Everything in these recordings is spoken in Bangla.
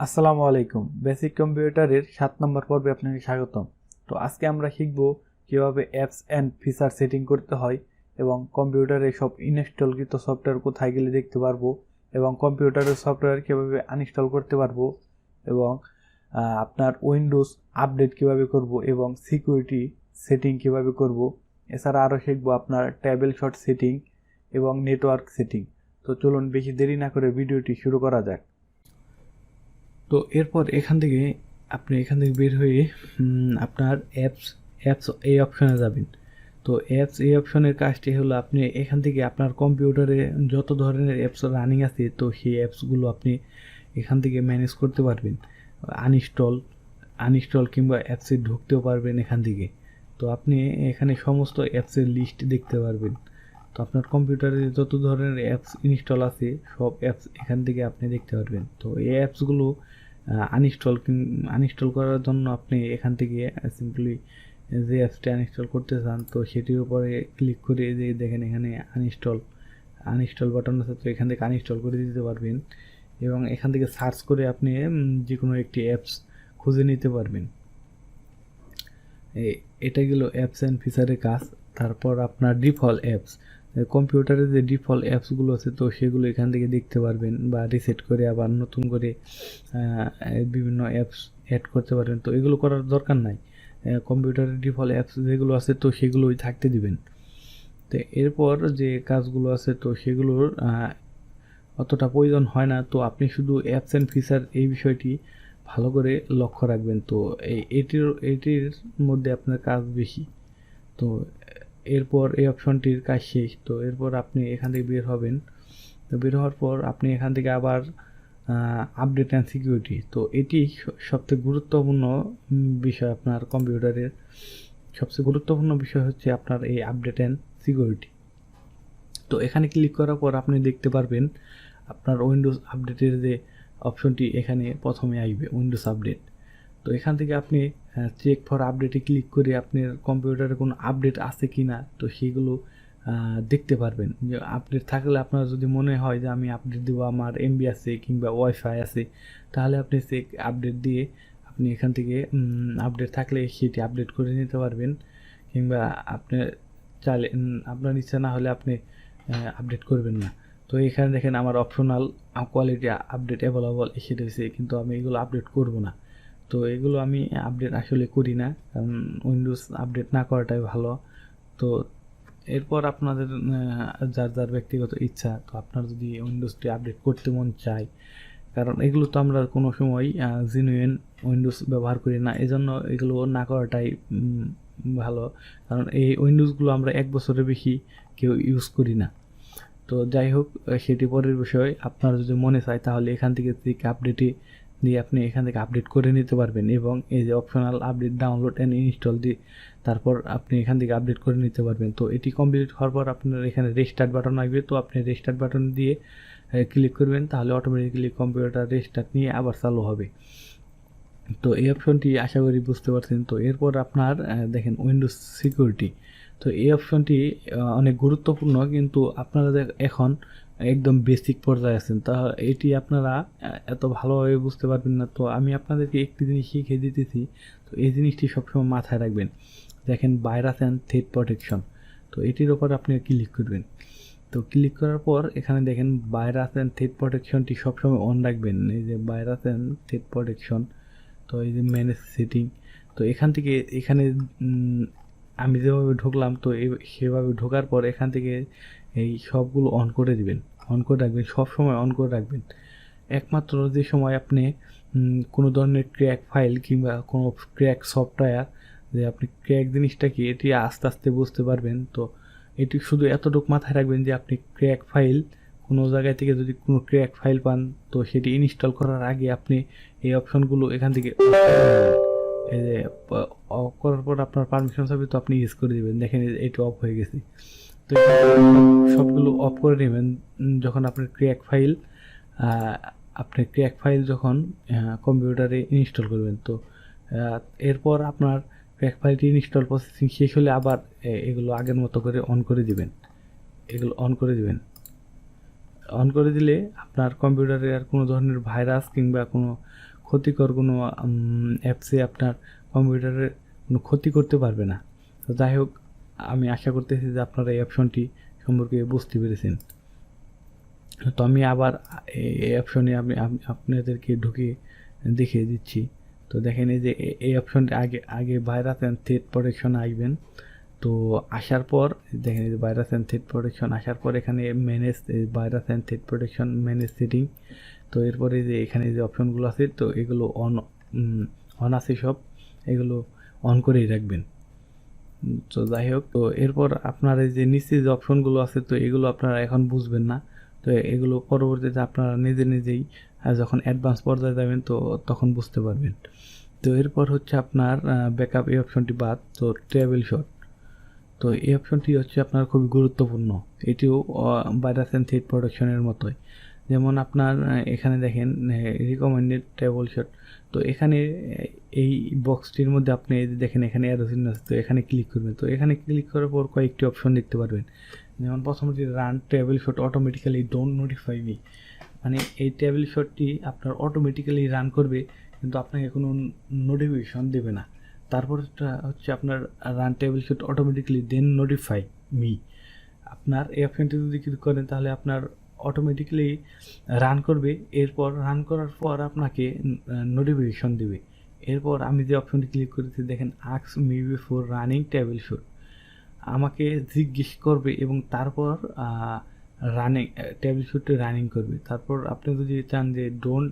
আসসালামু আলাইকুম। বেসিক কম্পিউটারের 7 নম্বর পর্বে আপনাকে স্বাগতম। তো আজকে আমরা শিখব কিভাবে অ্যাপস অ্যান্ড ফিচার সেটিং করতে হয় এবং কম্পিউটারে সব ইনস্টলকৃত সফটওয়্যার কোথায় গেলে দেখতে পারবো এবং কম্পিউটারের সফটওয়্যার কিভাবে আনইনস্টল করতে পারবো এবং আপনার উইন্ডোজ আপডেট কিভাবে করব এবং সিকিউরিটি সেটিং কিভাবে করব। এছাড়া আরও শিখব আপনার ট্যাবেল শট সেটিং এবং নেটওয়ার্ক সেটিং। তো চলুন বেশি দেরি না করে ভিডিওটি শুরু করা যাক। তো এরপর এখান থেকে বের হয়ে আপনার অ্যাপস এই অপশনে যাবেন। তো অ্যাপস এই অপশনের কাজটি হলো আপনি এখান থেকে আপনার কম্পিউটারে যত ধরনের অ্যাপস রানিং আছে তো সেই অ্যাপসগুলো আপনি এখান থেকে ম্যানেজ করতে পারবেন। আনইনস্টল আনইনস্টল কিংবা অ্যাপসে ঢুকতেও পারবেন এখান থেকে। তো আপনি এখানে সমস্ত অ্যাপসের লিস্ট দেখতে পারবেন। তো আপনার কম্পিউটারে যত ধরনের অ্যাপস ইনস্টল আছে সব অ্যাপস এখান থেকে আপনি দেখতে পারবেন। তো এই অ্যাপসগুলো আনইনস্টল করার জন্য আপনি এখান থেকে সিম্পলি যে অ্যাপসটি আনইনস্টল করতে চান তো সেটির উপরে ক্লিক করে যে দেখেন এখানে আনইনস্টল বাটন আছে, তো এখান থেকে আনইনস্টল করে দিতে পারবেন এবং এখান থেকে সার্চ করে আপনি যে কোনো একটি অ্যাপস খুঁজে নিতে পারবেন। এটা গেল অ্যাপস অ্যান্ড ফিচারের কাজ। তারপর আপনার ডিফল্ট অ্যাপস, কম্পিউটারে যে ডিফল্ট অ্যাপসগুলো আছে তো সেগুলো এখান থেকে দেখতে পারবেন বা রিসেট করে আবার নতুন করে বিভিন্ন অ্যাপস অ্যাড করতে পারবেন। তো এগুলো করার দরকার নাই, কম্পিউটারের ডিফল্ট অ্যাপস যেগুলো আছে তো সেগুলোই থাকতে দিবেন। তো এরপর যে কাজগুলো আছে তো সেগুলোর অতটা প্রয়োজন হয় না। তো আপনি শুধু অ্যাপস অ্যান্ড ফিচার এই বিষয়টি ভালো করে লক্ষ্য রাখবেন। তো এটির মধ্যে আপনার কাজ বেশি। তো এরপর এই অপশনটির কাজ শেষ। তো এরপর আপনি এখান থেকে বের হবেন। তো বের হওয়ার পর আপনি এখান থেকে আবার আপডেট অ্যান্ড সিকিউরিটি, তো এটি সবচেয়ে গুরুত্বপূর্ণ বিষয়। আপনার কম্পিউটারের সবচেয়ে গুরুত্বপূর্ণ বিষয় হচ্ছে আপনার এই আপডেট অ্যান্ড সিকিউরিটি। তো এখানে ক্লিক করার পর আপনি দেখতে পারবেন আপনার উইন্ডোজ আপডেটের যে অপশনটি এখানে প্রথমে আসবে, উইন্ডোজ আপডেট। তো এখান থেকে আপনি চেক ফর আপডেটে ক্লিক করে আপনার কম্পিউটারে কোনো আপডেট আছে কি না তো সেগুলো দেখতে পারবেন। যে আপডেট থাকলে আপনার যদি মনে হয় যে আমি আপডেট দেবো, আমার এমবি আছে কিংবা ওয়াইফাই আছে, তাহলে আপনি চেক আপডেট দিয়ে আপনি এখান থেকে আপডেট থাকলে সেটি আপডেট করে নিতে পারবেন। কিংবা আপনি চাইলে আপনার ইচ্ছা না হলে আপনি আপডেট করবেন না। তো এখানে দেখেন আমার অপশনাল কোয়ালিটি আপডেট অ্যাভেলেবল এসে রয়েছে, কিন্তু আমি এগুলো আপডেট করব না। তো এগুলো আমি আপডেট আসলে করি না, কারণ উইন্ডোজ আপডেট না করাটাই ভালো। তো এরপর আপনাদের যার যার ব্যক্তিগত ইচ্ছা, তো আপনার যদি উইন্ডোজটি আপডেট করতে মন চায়, কারণ এগুলো তো আমরা কোনো সময় জেনুইন উইন্ডোজ ব্যবহার করি না, এজন্য এগুলো না করাটাই ভালো। কারণ এই উইন্ডোজগুলো আমরা 1 বছরের বেশি কেউ ইউজ করি না। তো যাই হোক, সেটি পরের বিষয়। আপনার যদি মনে চায় তাহলে এখান থেকে আপডেটে দিয়ে আপনি এখান থেকে আপডেট করে নিতে পারবেন এবং এই যে optional update download and install দিয়ে তারপর আপনি এখান থেকে আপডেট করে নিতে পারবেন। তো এটি কমপ্লিট হওয়ার পর আপনার এখানে রেস্টার্ট বাটন আসবে। তো আপনি রেস্টার্ট বাটন দিয়ে ক্লিক করবেন, তাহলে অটোমেটিক্যালি কম্পিউটার রেস্টার্ট নিয়ে আবার চালু হবে। তো এই অপশনটি আশা করি বুঝতে পারছেন। তো এরপর আপনার দেখেন উইন্ডোজ সিকিউরিটি। তো এই অপশনটি অনেক গুরুত্বপূর্ণ, কিন্তু আপনারা এখন একদম বেসিক পর্যায়ে আছেন, তা এটি আপনারা এত ভালোভাবে বুঝতে পারবেন না। তো আমি আপনাদেরকে একটি জিনিস শিখিয়ে দিতেছি, তো এই জিনিসটি সবসময় মাথায় রাখবেন। দেখেন ভাইরাস অ্যান্ড থ্রেট প্রোটেকশন, তো এটির ওপর আপনি ক্লিক করবেন। তো ক্লিক করার পর এখানে দেখেন ভাইরাস অ্যান্ড থ্রেট প্রোটেকশনটি সবসময় অন রাখবেন। এই যে ভাইরাস অ্যান্ড থ্রেট প্রোটেকশন, তো এই যে ম্যানেজ সেটিং, তো এখান থেকে এখানে আমি যেভাবে ঢুকলাম তো সেভাবে ঢোকার পর এখান থেকে এই সবগুলো অন করে দিবেন, অন করে রাখবেন, সব সময় অন করে রাখবেন। একমাত্র যে সময় আপনি কোনো ধরনের ক্র্যাক ফাইল কিংবা কোনো ক্র্যাক সফটওয়্যার, যে আপনি ক্র্যাক জিনিসটা কি এটি আস্তে আস্তে বুঝতে পারবেন। তো এটি শুধু এতটুকু মাথায় রাখবেন যে আপনি ক্র্যাক ফাইল কোনো জায়গায় থেকে যদি কোনো ক্র্যাক ফাইল পান তো সেটি ইনস্টল করার আগে আপনি এই অপশনগুলো এখান থেকে এই যে অফ করার পর আপনার পারমিশন চাইবে, তো আপনি ইউজ করে দেবেন। দেখেন এটা অফ হয়ে গেছে। তো সবগুলো অফ করে নেবেন যখন আপনার ক্র্যাক ফাইল যখন কম্পিউটারে ইনস্টল করবেন। তো এরপর আপনার ক্র্যাক ফাইলটি ইনস্টল প্রসেসিং শেষ হলে আবার এগুলো আগের মতো করে অন করে দিবেন। এগুলো অন করে দিবেন। অন করে দিলে আপনার কম্পিউটারে আর কোনো ধরনের ভাইরাস কিংবা কোনো ক্ষতিকর কোনো অ্যাপসে আপনার কম্পিউটারের কোনো ক্ষতি করতে পারবে না। তো যাই হোক, আমি আশা করতেছি যে আপনারা এই অপশনটি সম্পর্কে বুঝতে পেরেছেন। তো আমি আবার এই অপশনে আমি আপনাদেরকে ঢুকে দেখিয়ে দিচ্ছি। তো দেখেন এই যে এই অপশনটি আগে ভাইরাস অ্যান্ড থ্রেট প্রোটেকশন আসবেন। তো আসার পর দেখেন যে ভাইরাস অ্যান্ড থ্রেট প্রোটেকশন আসার পর এখানে manage virus and threat protection manage setting. তো এরপরে যে এখানে যে অপশনগুলো আছে তো এগুলো অন আছে সব, এগুলো অন করেই রাখবেন। তো যাই হোক, তো এরপর আপনার এই যে নিচে যে অপশনগুলো আছে তো এগুলো আপনারা এখন বুঝবেন না। তো এগুলো পরবর্তীতে আপনারা নিজেই যখন অ্যাডভান্স পর্যায়ে যাবেন তো তখন বুঝতে পারবেন। তো এরপর হচ্ছে আপনার ব্যাকআপ এই অপশনটি বাদ, তো ট্রাভেল শট। তো এই অপশনটি হচ্ছে আপনার খুবই গুরুত্বপূর্ণ। এটিও ভাইরাস অ্যান্ড থ্রেট প্রোটেকশনের মতোই। যেমন আপনার এখানে দেখেন রিকমেন্ডেড ট্রাভেল শট। তো এখানে এই বক্সটির মধ্যে আপনি দেখেন এখানে অ্যারো চিহ্ন আছে, তো এখানে ক্লিক করবেন। তো এখানে ক্লিক করার পর কয়েকটি অপশন দেখতে পারবেন। যেমন প্রথমত run travel shot automatically don't notify me, মানে এই ট্রাভেল শটটি আপনার অটোমেটিক্যালি রান করবে কিন্তু আপনাকে কোনো নোটিফিকেশন দেবে না। তারপরটা হচ্ছে আপনার রান ট্রাভেল শট অটোমেটিক্যালি দেন নোটিফাই মি। আপনার এই অপশনটি যদি ক্লিক করেন তাহলে আপনার অটোমেটিক্যালি রান করবে, এরপর রান করার পর আপনাকে নোটিফিকেশন দেবে। এরপর আমি যে অপশনটি ক্লিক করেছি দেখেন ask me before running travel shot, আমাকে জিজ্ঞেস করবে এবং তারপর রানিং ট্রাভেল শটটি রানিং করবে। তারপর আপনি যদি চান যে don't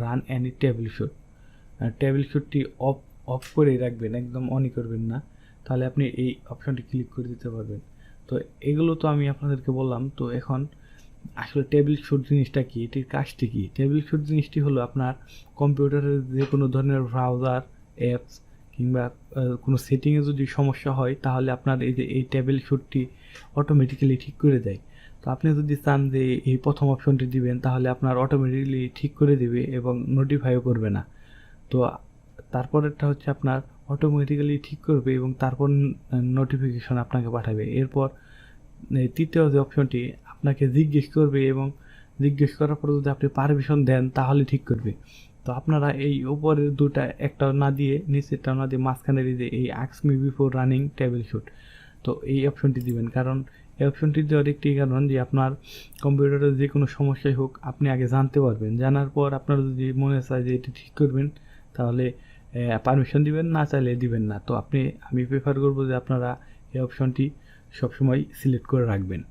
run any travel shot, travel শটটি অফ করেই রাখবেন, একদম অনই করবেন না, তাহলে আপনি এই অপশনটি ক্লিক করে দিতে পারবেন। তো এগুলো তো আমি আপনাদেরকে বললাম। তো এখন আসলে টেবিল শুট জিনিসটা কি, এটির কাজটি কি? টেবিল শুট জিনিসটি হলো আপনার কম্পিউটারের যে কোনো ধরনের ব্রাউজার অ্যাপস কিংবা কোনো সেটিংয়ে যদি সমস্যা হয় তাহলে আপনার এই যে এই টেবিল শুটটি অটোমেটিক্যালি ঠিক করে দেয়। তো আপনি যদি চান যে এই প্রথম অপশনটি দিবেন তাহলে আপনার অটোমেটিক্যালি ঠিক করে দিবে এবং নোটিফাইও করবে না। তো তারপরেরটা হচ্ছে আপনার অটোমেটিক্যালি ঠিক করবে এবং তারপর নোটিফিকেশন আপনাকে পাঠাবে। এরপর তৃতীয় যে অপশনটি আপনাকে জিজ্ঞেস করবে এবং জিজ্ঞেস করার পর যদি আপনি পারমিশন দেন তাহলে ঠিক করবে। তো আপনারা এই উপরের দুটা একটা না দিয়ে নিচেরটা না দিয়ে মাঝখানের যে এই ask me before running table shoot, তো এই অপশনটি দিবেন। কারণ এই অপশনটি দেওয়ার একটি কারণ যে আপনার কম্পিউটারের যে কোনো সমস্যাই হোক আপনি আগে জানতে পারবেন, জানার পর আপনার যদি মনে চায় যে এটি ঠিক করবেন তাহলে পারমিশন দিবেন, না চাইলে দিবেন না। তো আমি প্রেফার করবো যে আপনারা এই অপশনটি সবসময় সিলেক্ট করে রাখবেন।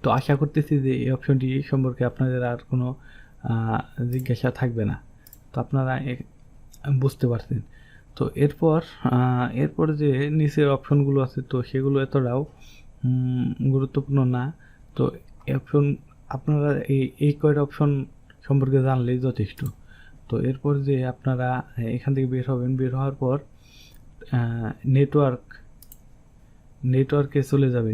তো আশা করতেছি যে এই অপশনটি সম্পর্কে আপনাদের আর কোনো জিজ্ঞাসা থাকবে না। তো আপনারা বুঝতে পারছেন। তো এরপর যে নিচের অপশনগুলো আছে তো সেগুলো এতটাও গুরুত্বপূর্ণ না। তো অপশন আপনারা এই কয়টা অপশন সম্পর্কে জানলেই যথেষ্ট। তো এরপর যে আপনারা এখান থেকে বের হবেন, বের হওয়ার পর নেটওয়ার্কে চলে যাবে।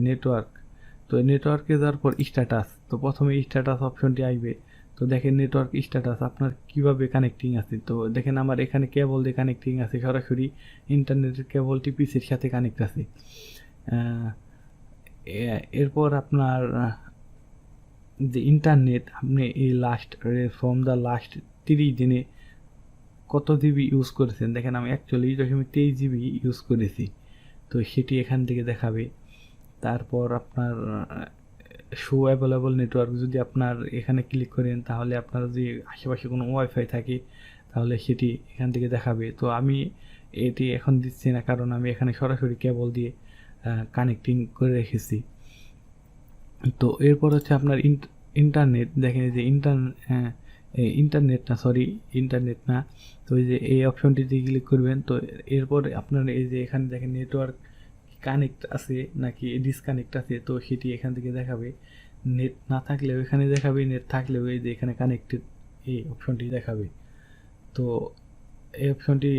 তো নেটওয়ার্কে যাওয়ার পর স্ট্যাটাস, তো প্রথমে স্ট্যাটাস অপশনটি আসবে। তো দেখেন নেটওয়ার্ক স্ট্যাটাস আপনার কিভাবে কানেক্টিং আছে। তো দেখেন আমার এখানে কেবল দিয়ে কানেক্টিং আছে, সরাসরি ইন্টারনেটের কেবলটি পিসির সাথে কানেক্ট আছে। এরপর আপনার যে ইন্টারনেট আপনি এই ফ্রম দ্য লাস্ট 30 দিনে কত জিবি ইউজ করেছেন, দেখেন আমি 41.23 জিবি ইউজ করেছি, তো সেটি এখান থেকে দেখাবে। তারপর আপনার শো অ্যাভেলেবল নেটওয়ার্ক, যদি আপনার এখানে ক্লিক করেন তাহলে আপনার যে আশেপাশে কোনো ওয়াইফাই থাকে তাহলে সেটি এখান থেকে দেখাবে। তো আমি এটি এখন দিচ্ছি না কারণ আমি এখানে সরাসরি কেবল দিয়ে কানেক্টিং করে রেখেছি। তো এরপর হচ্ছে আপনার ইন্টারনেট, দেখেন যে ইন্টারনেট না, তো এই যে এই অপশনটিতে ক্লিক করবেন। তো এরপর আপনার এই যে এখানে দেখেন নেটওয়ার্ক কানেক্ট আছে নাকি ডিসকানেক্ট আছে, তো সেটি এখান থেকে দেখাবে। নেট না থাকলেও এখানে দেখাবে, নেট থাকলেও এই যে এখানে কানেক্টেড এই অপশনটি দেখাবে। তো এই অপশনটি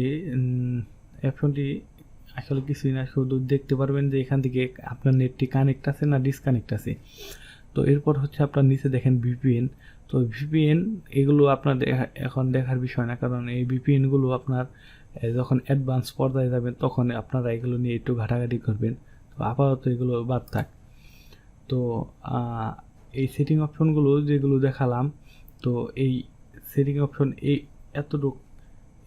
আসলে কিছুই না, শুধু দেখতে পারবেন যে এখান থেকে আপনার নেটটি কানেক্ট আছে না ডিসকানেক্ট আছে। তো এরপর হচ্ছে আপনার নিচে দেখেন ভিপিএন। তো ভিপিএন এগুলো আপনার এখন দেখার বিষয় না, কারণ এই ভিপিএনগুলো আপনার যখন অ্যাডভান্স পর্যায়ে যাবেন তখন আপনারা এগুলো নিয়ে একটু ঘাটাঘাটি করবেন। তো আপাতত এগুলো বাদ থাক। তো এই সেটিং অপশনগুলো যেগুলো দেখালাম, তো এই সেটিং অপশন এতটুক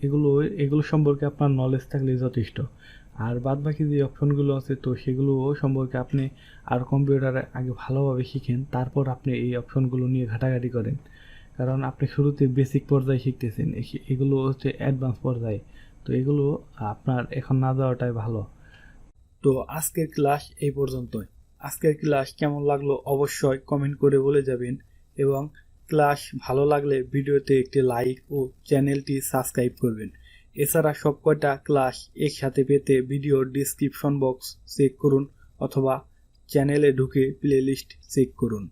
এগুলো এগুলো সম্পর্কে আপনার নলেজ থাকলে যথেষ্ট। আর বাদবাকি যে অপশনগুলো আছে তো সেগুলো সম্পর্কে আপনি আর কম্পিউটারে আগে ভালোভাবে শিখেন, তারপর আপনি এই অপশনগুলো নিয়ে ঘাটাঘাটি করেন। কারণ আপনি শুরুতে বেসিক পর্যায়ে শিখতেছেন, এগুলো হচ্ছে অ্যাডভান্স পর্যায়ে। তো এগুলো আপনার এখন না যাওয়াটাই ভালো। তো আজকের ক্লাস এই পর্যন্তই। আজকের ক্লাস কেমন লাগলো অবশ্যই কমেন্ট করে বলে যাবেন, এবং ক্লাস ভালো লাগলে ভিডিওতে একটি লাইক ও চ্যানেলটি সাবস্ক্রাইব করবেন। এছাড়া সব কয়টা ক্লাস একসাথে পেতে ভিডিওর ডিসক্রিপশন বক্স চেক করুন অথবা চ্যানেলে ঢুকে প্লেলিস্ট চেক করুন।